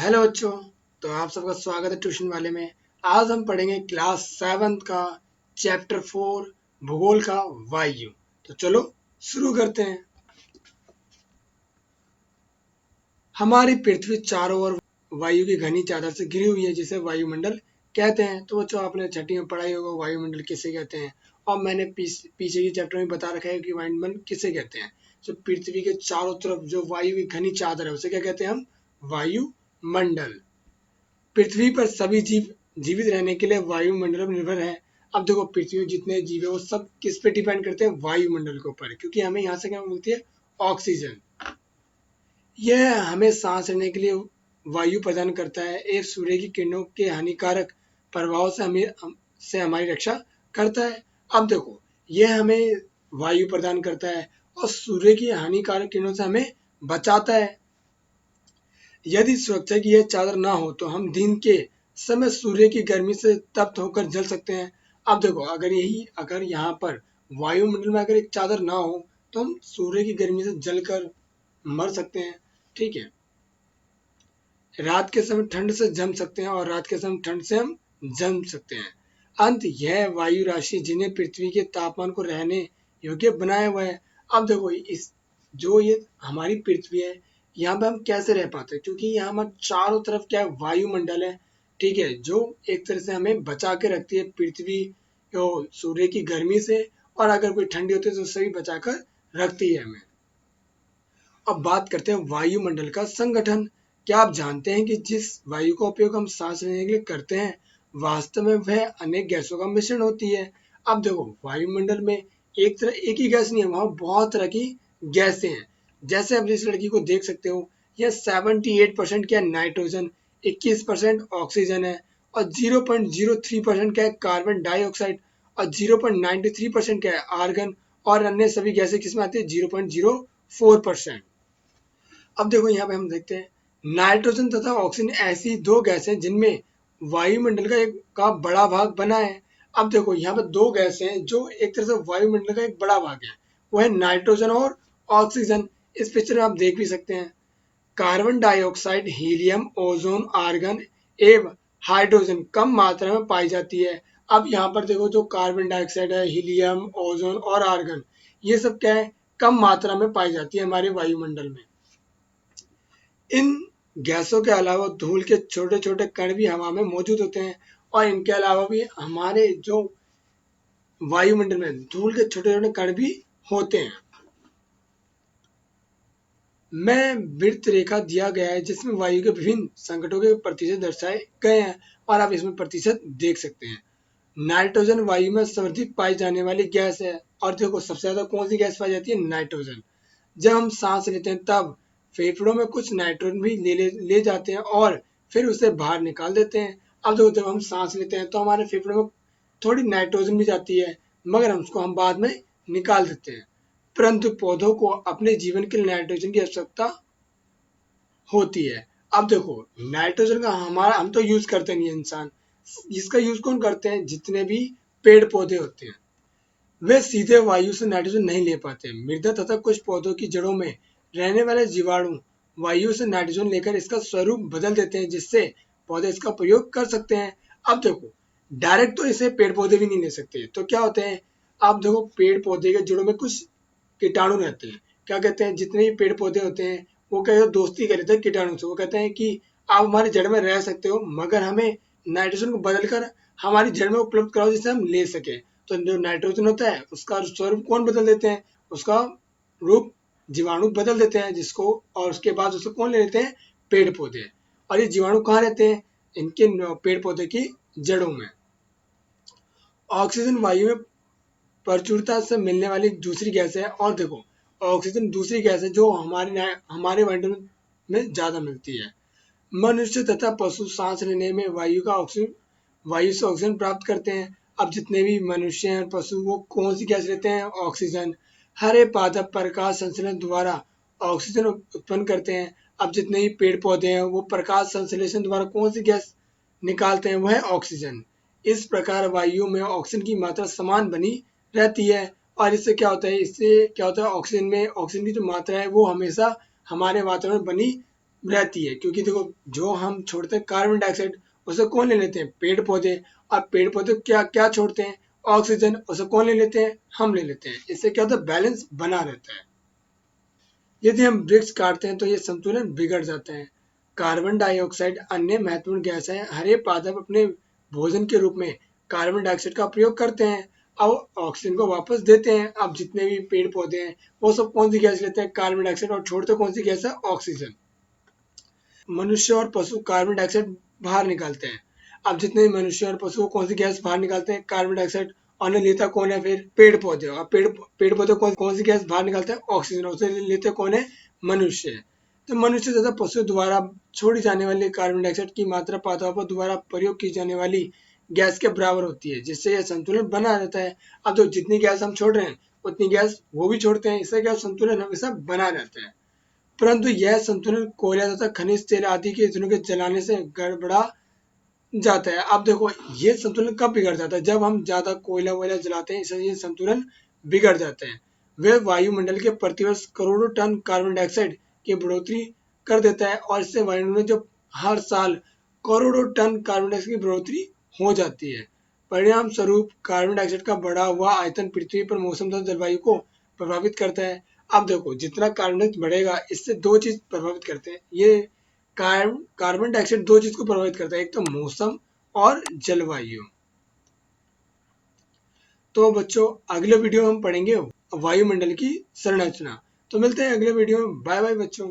Hello बच्चों। तो आप सबका स्वागत है ट्यूशन वाले में। आज हम पढ़ेंगे क्लास 7 का चैप्टर 4 भूगोल का वायु। तो चलो शुरू करते हैं। हमारी पृथ्वी चारों ओर वायु की घनी चादर से घिरी हुई है, जिसे वायुमंडल कहते हैं। तो बच्चों, आपने छठी में पढ़ाई होगा वायुमंडल किसे कहते हैं, और मैंने पीछे के चैप्टर में बता रखा है कि वायुमंडल किसे कहते हैं। तो पृथ्वी के चारों तरफ जो वायु की घनी चादर है उसे क्या कहते हैं हम? वायुमंडल। पृथ्वी पर सभी जीव जीवित रहने के लिए वायुमंडल पर निर्भर है। अब देखो, पृथ्वी में जितने जीव है वो सब किस पे डिपेंड करते हैं? वायुमंडल के ऊपर, क्योंकि हमें यहाँ से क्या मिलती है? ऑक्सीजन। यह हमें सांस लेने के लिए वायु प्रदान करता है। एक सूर्य की किरणों के हानिकारक प्रभाव से हमारी रक्षा करता है। अब देखो, यह हमें वायु प्रदान करता है और सूर्य की हानिकारक किरणों से हमें बचाता है। यदि सुरक्षा की यह चादर ना हो तो हम दिन के समय सूर्य की गर्मी से तप्त होकर जल सकते हैं। अब देखो, अगर यहाँ पर वायुमंडल में अगर एक चादर ना हो तो हम सूर्य की गर्मी से जलकर मर सकते हैं। ठीक है। रात के समय ठंड से जम सकते हैं और रात के समय ठंड से हम जम सकते हैं। अंत यह वायु राशि जिन्हें पृथ्वी के तापमान को रहने योग्य बनाया हुआ है। अब देखो, इस जो ये हमारी पृथ्वी है, यहाँ पे हम कैसे रह पाते हैं? क्योंकि यहाँ हमारे चारों तरफ क्या है? वायुमंडल है। ठीक है, जो एक तरह से हमें बचा के रखती है पृथ्वी सूर्य की गर्मी से, और अगर कोई ठंडी होती है तो उससे भी बचा कर रखती है हमें। अब बात करते हैं वायुमंडल का संगठन। क्या आप जानते हैं कि जिस वायु का उपयोग हम सांस लेने के लिए करते हैं, वास्तव में वह अनेक गैसों का मिश्रण होती है। अब देखो, वायुमंडल में एक ही गैस नहीं है, वहां बहुत तरह की गैसें हैं। जैसे आप इस लड़की को देख सकते हो, यह 78% क्या है? नाइट्रोजन, 21% ऑक्सीजन है, और 0.03% क्या है? कार्बन डाइऑक्साइड, और 0.93% क्या है? आर्गन, और अन्य सभी गैसें किसमें आती है? 0.04%। अब देखो, यहाँ पे हम देखते हैं नाइट्रोजन तथा ऑक्सीजन ऐसी दो गैस हैं जिनमें वायुमंडल का बड़ा भाग बना है। अब देखो, यहाँ पे दो गैसें हैं जो एक तरह से वायुमंडल का एक बड़ा भाग है, वो है नाइट्रोजन और ऑक्सीजन। इस पिक्चर में आप देख भी सकते हैं। Carbon dioxide, helium, ozone, argon एवं हाइड्रोजन कम मात्रा में पाई जाती है। अब यहाँ पर देखो, जो कार्बन डाइऑक्साइड है, हीलियम, ओजोन और आर्गन, ये सब क्या है? कम मात्रा में पाई जाती है हमारे वायुमंडल में। इन गैसों के अलावा धूल के छोटे छोटे कण भी हवा में मौजूद होते हैं, और इनके अलावा भी हमारे जो वायुमंडल में धूल के छोटे छोटे कण भी होते हैं। में वृत्त रेखा दिया गया है जिसमें वायु के विभिन्न संकटों के प्रतिशत दर्शाए गए हैं, और आप इसमें प्रतिशत देख सकते हैं। नाइट्रोजन वायु में सर्वाधिक पाई जाने वाली गैस है, और देखो सबसे ज्यादा कौन सी गैस पाई जाती है? नाइट्रोजन। जब हम सांस लेते हैं तब फेफड़ों में कुछ नाइट्रोजन भी ले जाते हैं और फिर उसे बाहर निकाल देते हैं। अब देखो, जब हम सांस लेते हैं तो हमारे फेफड़ों में थोड़ी नाइट्रोजन भी जाती है, मगर हम बाद में निकाल देते हैं। परंतु पौधों को अपने जीवन के लिए नाइट्रोजन की आवश्यकता होती है। अब देखो, नाइट्रोजन का हम तो यूज करते नहीं है इंसान। इसका यूज कौन करते हैं? जितने भी पेड़ पौधे होते हैं, वे सीधे वायु से नाइट्रोजन नहीं ले पाते। मृदा तथा कुछ पौधों की जड़ों में रहने वाले जीवाणु वायु से नाइट्रोजन लेकर इसका स्वरूप बदल देते हैं, जिससे पौधे इसका प्रयोग कर सकते हैं। अब देखो, डायरेक्ट तो इसे पेड़ पौधे भी नहीं ले सकते, तो क्या होते हैं? आप देखो, पेड़ पौधे के जड़ों में कुछ कीटाणु रहते हैं। क्या कहते हैं? जितने भी पेड़ पौधे होते हैं वो क्या दोस्ती कर लेते हैं कीटाणु से। वो कहते हैं कि आप हमारी जड़ में रह सकते हो, मगर हमें नाइट्रोजन को बदलकर हमारी जड़ में उपलब्ध कराओ जिससे हम ले सके। तो जो नाइट्रोजन होता है उसका स्वरूप कौन बदल देते हैं? उसका रूप जीवाणु बदल देते हैं, जिसको, और उसके बाद उसे कौन ले लेते हैं? पेड़ पौधे। और ये जीवाणु कहाँ रहते हैं? इनके पेड़ पौधे की जड़ों में। ऑक्सीजन वायु में प्रचुरता से मिलने वाली दूसरी गैस है। और देखो, ऑक्सीजन दूसरी गैस है जो हमारे वायुमंडल में ज्यादा मिलती है। मनुष्य तथा पशु सांस लेने में वायु से ऑक्सीजन प्राप्त करते हैं। अब जितने भी मनुष्य हैं, पशु, वो कौन सी गैस लेते हैं? ऑक्सीजन। हरे पादप प्रकाश संश्लेषण द्वारा ऑक्सीजन उत्पन्न करते हैं। अब जितने भी पेड़ पौधे हैं वो प्रकाश संश्लेषण द्वारा कौन सी गैस निकालते हैं? वह है ऑक्सीजन। इस प्रकार वायु में ऑक्सीजन की मात्रा समान बनी रहती है। और इससे क्या होता है? ऑक्सीजन की जो मात्रा है वो हमेशा हमारे वातावरण में बनी रहती है, क्योंकि देखो जो हम छोड़ते हैं कार्बन डाइऑक्साइड उसे कौन ले लेते हैं, पेड़ पौधे। अब पेड़ पौधे क्या क्या छोड़ते हैं, ऑक्सीजन, उसे कौन ले लेते हैं, हम ले लेते हैं। इससे क्या होता है, बैलेंस बना रहता है। यदि हम वृक्ष काटते हैं तो ये संतुलन बिगड़ जाता है। कार्बन डाइऑक्साइड अन्य महत्वपूर्ण गैस है। हरे पादप अपने भोजन के रूप में कार्बन डाइऑक्साइड का प्रयोग करते हैं और ऑक्सीजन को वापस देते हैं। अब जितने भी पेड़ पौधे हैं वो सब कौन सी गैस लेते हैं, कार्बन डाइऑक्साइड, और छोड़ते कौन सी गैस है, ऑक्सीजन। मनुष्य और पशु कार्बन डाइऑक्साइड बाहर निकालते हैं। अब जितने भी मनुष्य और पशु कौन सी गैस बाहर निकालते हैं, कार्बन डाइऑक्साइड, और लेता कौन है, फिर पेड़ पौधे। और पेड़ पौधे कौन सी गैस बाहर निकालते हैं, ऑक्सीजन, उसे लेते कौन है, मनुष्य। तो मनुष्य तथा पशु द्वारा छोड़ी जाने वाली कार्बन डाइऑक्साइड की मात्रा पादपों पर द्वारा प्रयोग की जाने वाली गैस के बराबर होती है, जिससे यह संतुलन बना रहता है। अब तो जितनी गैस हम छोड़ रहे हैं उतनी गैस वो भी छोड़ते हैं, इससे क्या संतुलन हमेशा बना रहता है। परंतु यह संतुलन कोयला तथा खनिज तेल आदि के ईंधनों के जलाने से गड़बड़ा जाता है। अब देखो ये संतुलन कब बिगड़ जाता है, जब हम ज्यादा कोयला वोयला जलाते हैं, इससे ये संतुलन बिगड़ जाते हैं। वह वायुमंडल के प्रतिवर्ष करोड़ों टन कार्बन डाइऑक्साइड की बढ़ोतरी कर देता है, और इससे वायुमंडल में जब हर साल करोड़ों टन कार्बन डाइऑक्साइड की बढ़ोतरी हो जाती है। परिणाम स्वरूप कार्बन डाइऑक्साइड का बढ़ा हुआ आयतन पृथ्वी पर मौसम तथा जलवायु को प्रभावित करता है। अब देखो जितना कार्बन डाइऑक्साइड बढ़ेगा, इससे दो चीज प्रभावित करते हैं ये। कार्बन डाइऑक्साइड दो चीज को प्रभावित करता है, एक तो मौसम और जलवायु। तो बच्चों अगले वीडियो में हम पढ़ेंगे वायुमंडल की संरचना। तो मिलते हैं अगले वीडियो में। बाय बाय बच्चों।